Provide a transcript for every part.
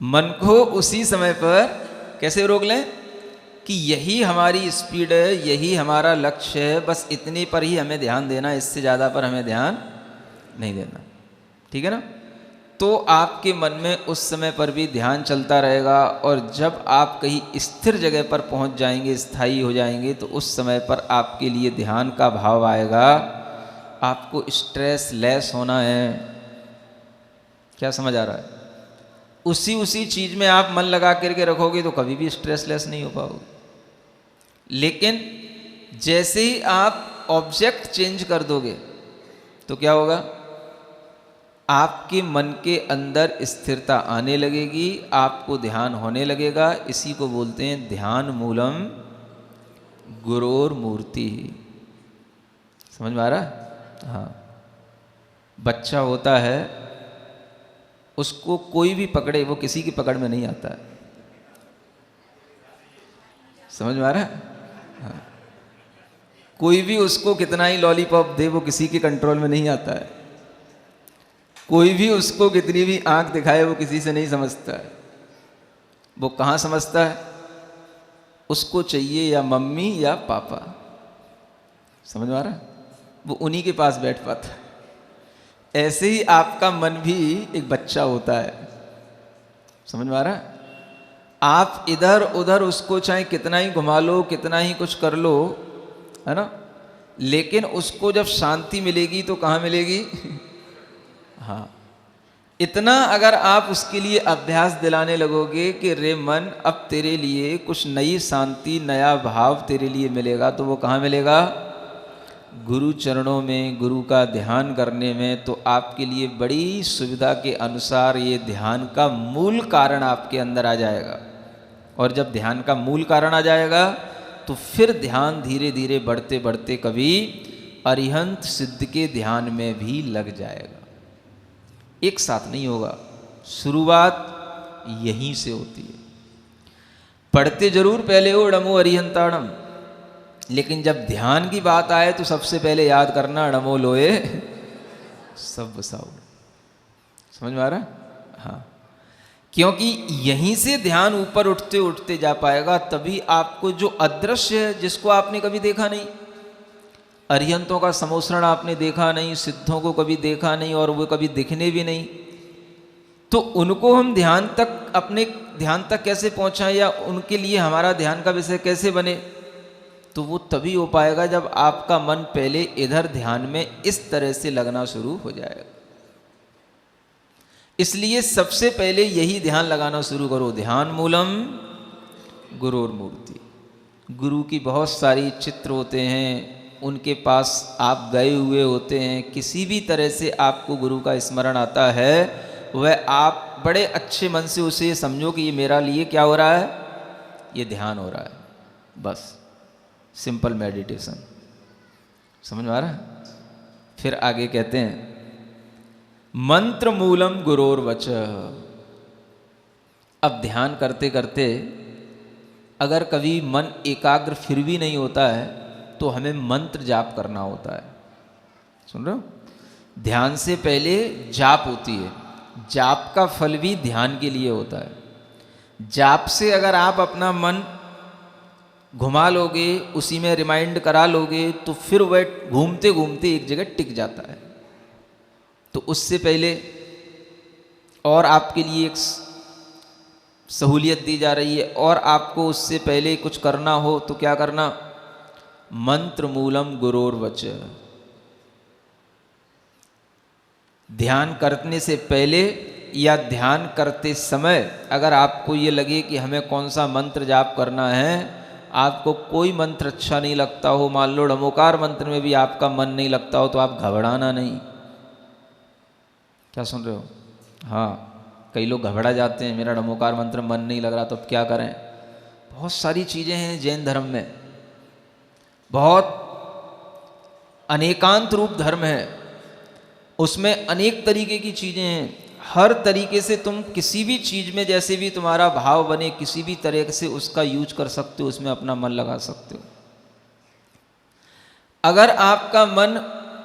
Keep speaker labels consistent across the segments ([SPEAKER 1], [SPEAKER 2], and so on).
[SPEAKER 1] मन को उसी समय पर कैसे रोक लें कि यही हमारी स्पीड है, यही हमारा लक्ष्य है, बस इतने पर ही हमें ध्यान देना, इससे ज़्यादा पर हमें ध्यान नहीं देना। ठीक है ना? तो आपके मन में उस समय पर भी ध्यान चलता रहेगा, और जब आप कहीं स्थिर जगह पर पहुंच जाएंगे, स्थायी हो जाएंगे, तो उस समय पर आपके लिए ध्यान का भाव आएगा। आपको स्ट्रेस लेस होना है। क्या समझ आ रहा है? उसी चीज में आप मन लगा करके रखोगे तो कभी भी स्ट्रेसलेस नहीं हो पाओगे। लेकिन जैसे ही आप ऑब्जेक्ट चेंज कर दोगे तो क्या होगा? आपके मन के अंदर स्थिरता आने लगेगी, आपको ध्यान होने लगेगा। इसी को बोलते हैं ध्यान मूलम गुरोर मूर्ति। समझ में आ रहा है? हाँ। बच्चा होता है, उसको कोई भी पकड़े, वो किसी की पकड़ में नहीं आता है। समझ में आ रहा है? हाँ। कोई भी उसको कितना ही लॉलीपॉप दे, वो किसी के कंट्रोल में नहीं आता है। कोई भी उसको कितनी भी आंख दिखाए, वो किसी से नहीं समझता है। वो कहाँ समझता है? उसको चाहिए या मम्मी या पापा। समझ में आ रहा है? वो उन्हीं के पास बैठ पाता है। ऐसे ही आपका मन भी एक बच्चा होता है। समझ में आ रहा है? आप इधर उधर उसको चाहे कितना ही घुमा लो, कितना ही कुछ कर लो, है ना, लेकिन उसको जब शांति मिलेगी तो कहाँ मिलेगी? हाँ। इतना अगर आप उसके लिए अभ्यास दिलाने लगोगे कि रे मन, अब तेरे लिए कुछ नई शांति, नया भाव तेरे लिए मिलेगा, तो वो कहाँ मिलेगा? गुरु चरणों में, गुरु का ध्यान करने में। तो आपके लिए बड़ी सुविधा के अनुसार ये ध्यान का मूल कारण आपके अंदर आ जाएगा। और जब ध्यान का मूल कारण आ जाएगा तो फिर ध्यान धीरे धीरे बढ़ते बढ़ते कभी अरिहंत सिद्ध के ध्यान में भी लग जाएगा। एक साथ नहीं होगा, शुरुआत यहीं से होती है। पढ़ते जरूर पहले हो णमो अरिहंताणम, लेकिन जब ध्यान की बात आए तो सबसे पहले याद करना णमो लोए सब बसाओ। समझ में आ रहा है? हाँ। क्योंकि यहीं से ध्यान ऊपर उठते उठते जा पाएगा। तभी आपको जो अदृश्य है, जिसको आपने कभी देखा नहीं, अरिहंतों का समोसरण आपने देखा नहीं, सिद्धों को कभी देखा नहीं, और वो कभी दिखने भी नहीं, तो उनको हम ध्यान तक, अपने ध्यान तक कैसे पहुंचाएं, या उनके लिए हमारा ध्यान का विषय कैसे बने? तो वो तभी हो पाएगा जब आपका मन पहले इधर ध्यान में इस तरह से लगना शुरू हो जाएगा। इसलिए सबसे पहले यही ध्यान लगाना शुरू करो, ध्यान मूलम गुरोर मूर्ति। गुरु की बहुत सारी चित्र होते हैं, उनके पास आप गए हुए होते हैं, किसी भी तरह से आपको गुरु का स्मरण आता है, वह आप बड़े अच्छे मन से उसे समझो कि ये मेरा लिए क्या हो रहा है? ये ध्यान हो रहा है। बस सिंपल मेडिटेशन। समझ में आ रहा है? फिर आगे कहते हैं मंत्र मूलम गुरोर वच। अब ध्यान करते करते अगर कभी मन एकाग्र फिर भी नहीं होता है तो हमें मंत्र जाप करना होता है। सुन रहे हो? ध्यान से पहले जाप होती है। जाप का फल भी ध्यान के लिए होता है। जाप से अगर आप अपना मन घुमा लोगे, उसी में रिमाइंड करा लोगे, तो फिर वह घूमते घूमते एक जगह टिक जाता है। तो उससे पहले और आपके लिए एक सहूलियत दी जा रही है, और आपको उससे पहले कुछ करना हो तो क्या करना? मंत्र मूलम गुरोर वच। ध्यान करने से पहले या ध्यान करते समय अगर आपको ये लगे कि हमें कौन सा मंत्र जाप करना है, आपको कोई मंत्र अच्छा नहीं लगता हो, मान लो णमोकार मंत्र में भी आपका मन नहीं लगता हो, तो आप घबराना नहीं। क्या सुन रहे हो? हाँ। कई लोग घबरा जाते हैं, मेरा णमोकार मंत्र मन नहीं लग रहा, तो अब क्या करें? बहुत सारी चीज़ें हैं जैन धर्म में, बहुत अनेकांत रूप धर्म है, उसमें अनेक तरीके की चीज़ें हैं। हर तरीके से तुम किसी भी चीज़ में जैसे भी तुम्हारा भाव बने, किसी भी तरह से उसका यूज कर सकते हो, उसमें अपना मन लगा सकते हो। अगर आपका मन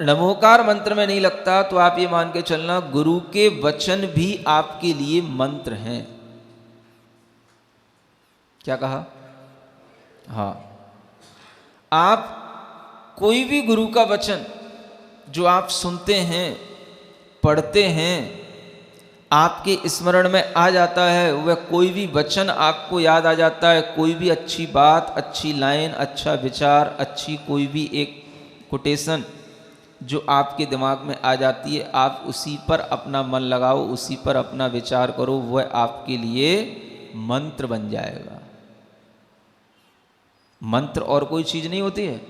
[SPEAKER 1] णमोकार मंत्र में नहीं लगता तो आप ये मान के चलना गुरु के वचन भी आपके लिए मंत्र हैं। क्या कहा? हाँ, आप कोई भी गुरु का वचन जो आप सुनते हैं, पढ़ते हैं, आपके स्मरण में आ जाता है, वह कोई भी वचन आपको याद आ जाता है, कोई भी अच्छी बात, अच्छी लाइन, अच्छा विचार, अच्छी कोई भी एक कोटेशन जो आपके दिमाग में आ जाती है, आप उसी पर अपना मन लगाओ, उसी पर अपना विचार करो, वह आपके लिए मंत्र बन जाएगा। मंत्र और कोई चीज नहीं होती है।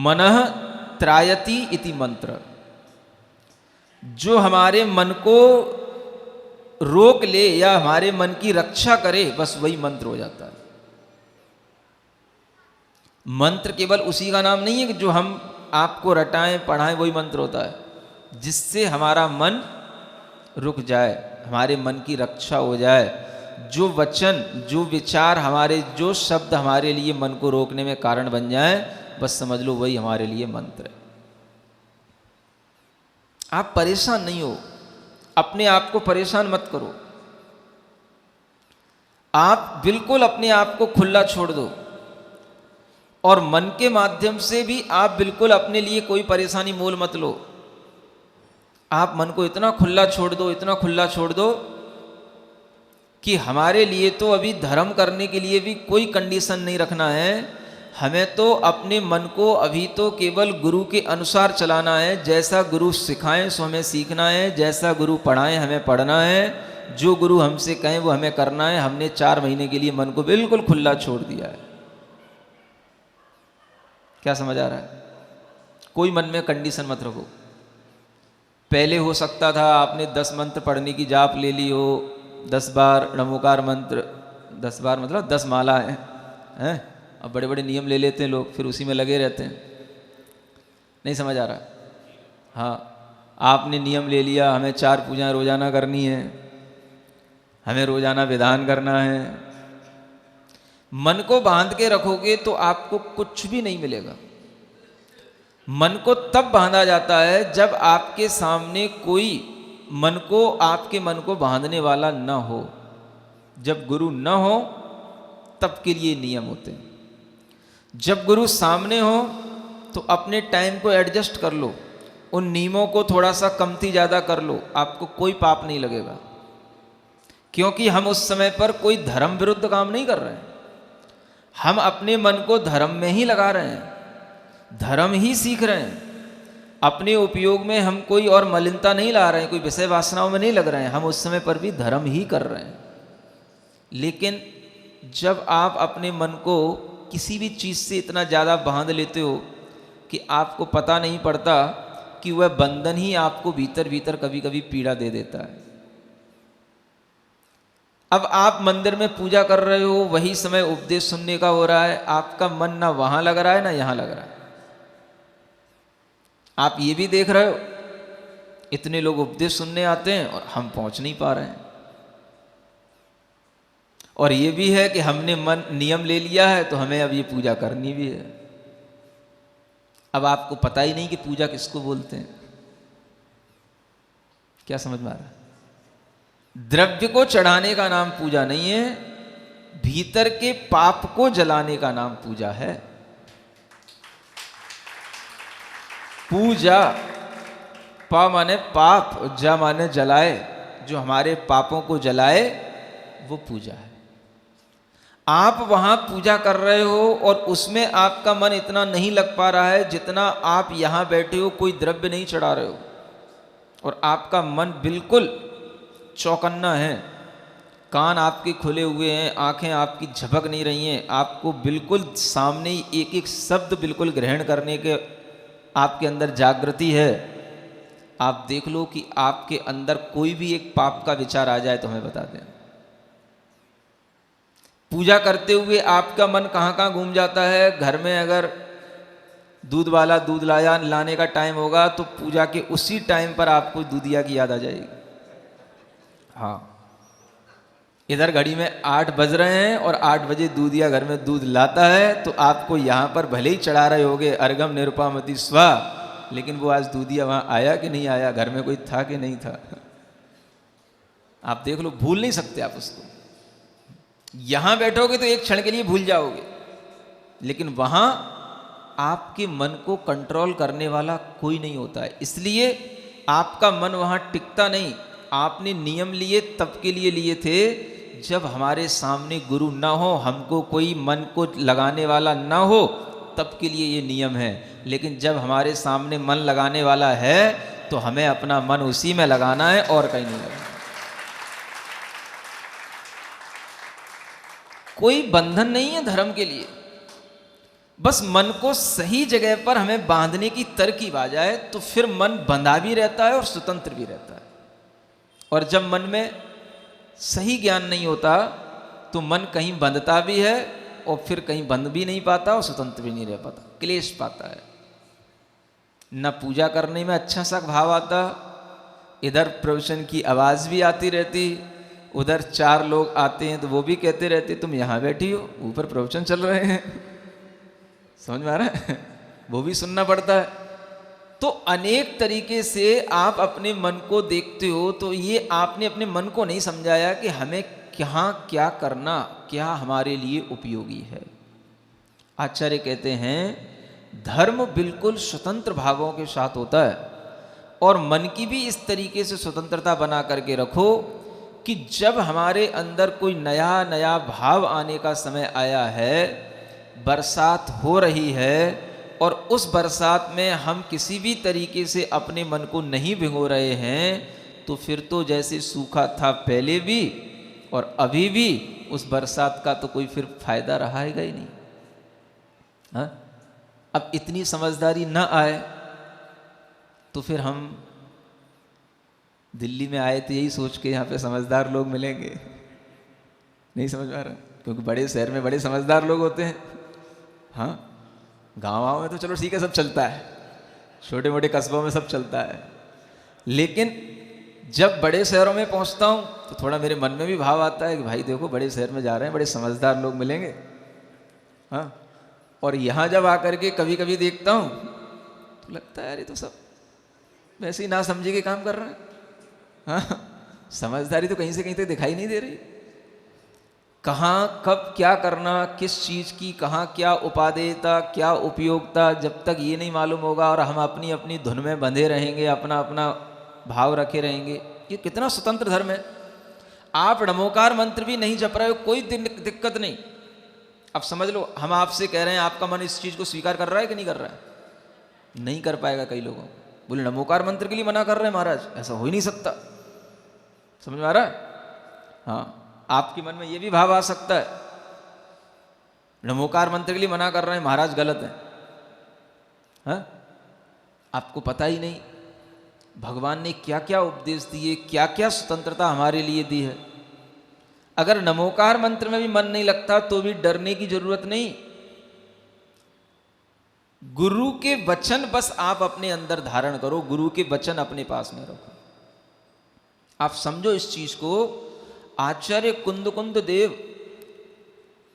[SPEAKER 1] मनः त्रायति इति मंत्र, जो हमारे मन को रोक ले या हमारे मन की रक्षा करे, बस वही मंत्र हो जाता है। मंत्र केवल उसी का नाम नहीं है कि जो हम आपको रटाएं पढ़ाएं वही मंत्र होता है। जिससे हमारा मन रुक जाए, हमारे मन की रक्षा हो जाए, जो वचन, जो विचार हमारे, जो शब्द हमारे लिए मन को रोकने में कारण बन जाए, बस समझ लो वही हमारे लिए मंत्र है। आप परेशान नहीं हो, अपने आप को परेशान मत करो, आप बिल्कुल अपने आप को खुला छोड़ दो, और मन के माध्यम से भी आप बिल्कुल अपने लिए कोई परेशानी मोल मत लो। आप मन को इतना खुला छोड़ दो, इतना खुला छोड़ दो कि हमारे लिए तो अभी धर्म करने के लिए भी कोई कंडीशन नहीं रखना है। हमें तो अपने मन को अभी तो केवल गुरु के अनुसार चलाना है। जैसा गुरु सिखाएं सो हमें सीखना है, जैसा गुरु पढ़ाएं हमें पढ़ना है, जो गुरु हमसे कहें वो हमें करना है। हमने 4 महीने के लिए मन को बिल्कुल खुला छोड़ दिया है। क्या समझ आ रहा है? कोई मन में कंडीशन मत रखो। पहले हो सकता था आपने 10 मंत्र पढ़ने की जाप ले ली हो, 10 बार नमोकार मंत्र, 10 बार मतलब 10 माला हैं। अब बड़े बड़े नियम ले लेते हैं लोग, फिर उसी में लगे रहते हैं। नहीं समझ आ रहा? हाँ, आपने नियम ले लिया, हमें 4 पूजाएं रोजाना करनी है, हमें रोजाना विधान करना है। मन को बांध के रखोगे तो आपको कुछ भी नहीं मिलेगा। मन को तब बांधा जाता है जब आपके सामने कोई आपके मन को बांधने वाला न हो। जब गुरु न हो तब के लिए नियम होते हैं। जब गुरु सामने हो तो अपने टाइम को एडजस्ट कर लो, उन नियमों को थोड़ा सा कमती ज़्यादा कर लो, आपको कोई पाप नहीं लगेगा। क्योंकि हम उस समय पर कोई धर्म विरुद्ध काम नहीं कर रहे हैं। हम अपने मन को धर्म में ही लगा रहे हैं, धर्म ही सीख रहे हैं। अपने उपयोग में हम कोई और मलिनता नहीं ला रहे हैं, कोई विषय वासनाओं में नहीं लग रहे हैं। हम उस समय पर भी धर्म ही कर रहे हैं। लेकिन जब आप अपने मन को किसी भी चीज़ से इतना ज़्यादा बांध लेते हो कि आपको पता नहीं पड़ता कि वह बंधन ही आपको भीतर भीतर कभी कभी पीड़ा दे देता है। अब आप मंदिर में पूजा कर रहे हो, वही समय उपदेश सुनने का हो रहा है, आपका मन ना वहां लग रहा है ना यहां लग रहा है। आप ये भी देख रहे हो इतने लोग उपदेश सुनने आते हैं और हम पहुंच नहीं पा रहे हैं। और ये भी है कि हमने नियम ले लिया है तो हमें अब ये पूजा करनी भी है। अब आपको पता ही नहीं कि पूजा किसको बोलते हैं। क्या समझ में आ रहा है? द्रव्य को चढ़ाने का नाम पूजा नहीं है, भीतर के पाप को जलाने का नाम पूजा है। पूजा, पा माने पाप, जा माने जलाए, जो हमारे पापों को जलाए वो पूजा है। आप वहां पूजा कर रहे हो और उसमें आपका मन इतना नहीं लग पा रहा है जितना आप यहां बैठे हो, कोई द्रव्य नहीं चढ़ा रहे हो और आपका मन बिल्कुल चौकन्ना है, कान आपके खुले हुए हैं, आंखें आपकी झपक नहीं रही हैं, आपको बिल्कुल सामने एक एक शब्द बिल्कुल ग्रहण करने के आपके अंदर जागृति है। आप देख लो कि आपके अंदर कोई भी एक पाप का विचार आ जाए तो हमें बता दें। पूजा करते हुए आपका मन कहाँ कहाँ घूम जाता है। घर में अगर दूध वाला दूध लाने का टाइम होगा तो पूजा के उसी टाइम पर आपको दूधिया की याद आ जाएगी। हाँ, इधर घड़ी में 8 बज रहे हैं और 8 बजे दूधिया घर में दूध लाता है तो आपको यहाँ पर भले ही चढ़ा रहे होगे अर्घम निरुपामति स्वा, लेकिन वो आज दूधिया वहाँ आया कि नहीं आया, घर में कोई था कि नहीं था, आप देख लो, भूल नहीं सकते आप उसको। यहां बैठोगे तो एक क्षण के लिए भूल जाओगे, लेकिन वहां आपके मन को कंट्रोल करने वाला कोई नहीं होता है, इसलिए आपका मन वहां टिकता नहीं। आपने नियम लिए तब के लिए लिए थे जब हमारे सामने गुरु ना हो, हमको कोई मन को लगाने वाला ना हो, तब के लिए ये नियम है। लेकिन जब हमारे सामने मन लगाने वाला है तो हमें अपना मन उसी में लगाना है और कहीं नहीं लगाना। कोई बंधन नहीं है धर्म के लिए, बस मन को सही जगह पर हमें बांधने की तरकीब आ जाए तो फिर मन बंधा भी रहता है और स्वतंत्र भी रहता है। और जब मन में सही ज्ञान नहीं होता तो मन कहीं बंधता भी है और फिर कहीं बंध भी नहीं पाता और स्वतंत्र भी नहीं रह पाता, क्लेश पाता है। न पूजा करने में अच्छा सा भाव आता, इधर प्रवचन की आवाज़ भी आती रहती, उधर चार लोग आते हैं तो वो भी कहते रहते तुम यहाँ बैठी हो, ऊपर प्रवचन चल रहे हैं। समझ में आ रहा है? वो भी सुनना पड़ता है। तो अनेक तरीके से आप अपने मन को देखते हो, तो ये आपने अपने मन को नहीं समझाया कि हमें कहाँ क्या करना, क्या हमारे लिए उपयोगी है। आचार्य कहते हैं धर्म बिल्कुल स्वतंत्र भावों के साथ होता है, और मन की भी इस तरीके से स्वतंत्रता बना करके रखो कि जब हमारे अंदर कोई नया नया भाव आने का समय आया है, बरसात हो रही है और उस बरसात में हम किसी भी तरीके से अपने मन को नहीं भिगो रहे हैं, तो फिर तो जैसे सूखा था पहले भी और अभी भी उस बरसात का तो कोई फिर फायदा रहेगा ही नहीं। हाँ? अब इतनी समझदारी न आए तो फिर हम दिल्ली में आए तो यही सोच के यहाँ पे समझदार लोग मिलेंगे, नहीं समझ में आ रहा, क्योंकि बड़े शहर में बड़े समझदार लोग होते हैं। हाँ, गाँव में तो चलो ठीक है सब चलता है, छोटे मोटे कस्बों में सब चलता है, लेकिन जब बड़े शहरों में पहुँचता हूँ तो थोड़ा मेरे मन में भी भाव आता है कि भाई देखो बड़े शहर में जा रहे हैं, बड़े समझदार लोग मिलेंगे। हाँ, और यहाँ जब आकर के कभी कभी देखता हूँ तो लगता है यार ये तो सब वैसे ही ना समझे के काम कर रहे हैं। हाँ, समझदारी तो कहीं से कहीं तक दिखाई नहीं दे रही। कहाँ कब क्या करना, किस चीज़ की कहाँ क्या उपादेयता, क्या उपयोगिता, जब तक ये नहीं मालूम होगा और हम अपनी अपनी धुन में बंधे रहेंगे, अपना अपना भाव रखे रहेंगे, ये कितना स्वतंत्र धर्म है। आप नमोकार मंत्र भी नहीं जप रहे हो, कोई दिक्कत नहीं। अब समझ लो हम आपसे कह रहे हैं आपका मन इस चीज़ को स्वीकार कर रहा है कि नहीं कर रहा है? नहीं कर पाएगा। कई लोगों बोले नमोकार मंत्र के लिए मना कर रहे हैं महाराज, ऐसा हो ही नहीं सकता। समझ में आ रहा है? हाँ, आपके मन में ये भी भाव आ सकता है नमोकार मंत्र के लिए मना कर रहे हैं महाराज, गलत है। हाँ, आपको पता ही नहीं भगवान ने क्या क्या उपदेश दिए, क्या क्या स्वतंत्रता हमारे लिए दी है। अगर नमोकार मंत्र में भी मन नहीं लगता तो भी डरने की जरूरत नहीं। गुरु के वचन बस आप अपने अंदर धारण करो, गुरु के वचन अपने पास में रखो। आप समझो इस चीज को। आचार्य कुंद देव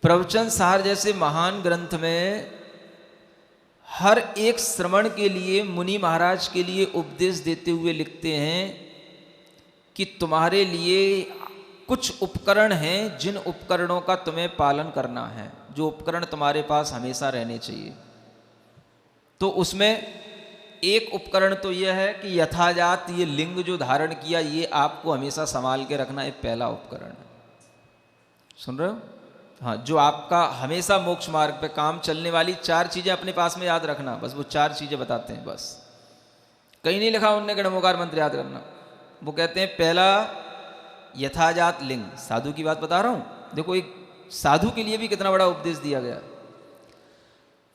[SPEAKER 1] प्रवचन सार जैसे महान ग्रंथ में हर एक श्रवण के लिए मुनि महाराज के लिए उपदेश देते हुए लिखते हैं कि तुम्हारे लिए कुछ उपकरण हैं जिन उपकरणों का तुम्हें पालन करना है, जो उपकरण तुम्हारे पास हमेशा रहने चाहिए। तो उसमें एक उपकरण तो यह है कि यथाजात ये लिंग जो धारण किया ये आपको हमेशा संभाल के रखना, एक पहला उपकरण है। सुन रहे हो? हाँ, जो आपका हमेशा मोक्ष मार्ग पे काम चलने वाली 4 चीज़ें अपने पास में याद रखना, बस वो 4 चीज़ें बताते हैं। बस कहीं नहीं लिखा उनने कि नमोकार मंत्र याद करना। वो कहते हैं पहला यथाजात लिंग, साधु की बात बता रहा हूँ। देखो एक साधु के लिए भी कितना बड़ा उपदेश दिया गया।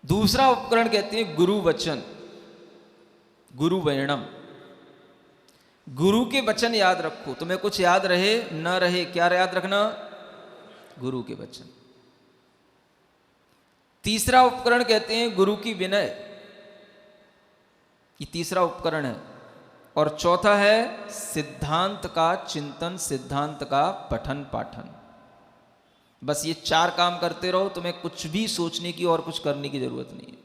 [SPEAKER 1] दूसरा उपकरण कहते हैं गुरु वचन, गुरु वैणम। गुरु के वचन याद रखो, तुम्हें कुछ याद रहे न रहे, क्या याद रखना? गुरु के वचन। तीसरा उपकरण कहते हैं गुरु की विनय, ये तीसरा उपकरण है। और चौथा है सिद्धांत का चिंतन, सिद्धांत का पठन पाठन। बस ये 4 काम करते रहो, तुम्हें कुछ भी सोचने की और कुछ करने की जरूरत नहीं है।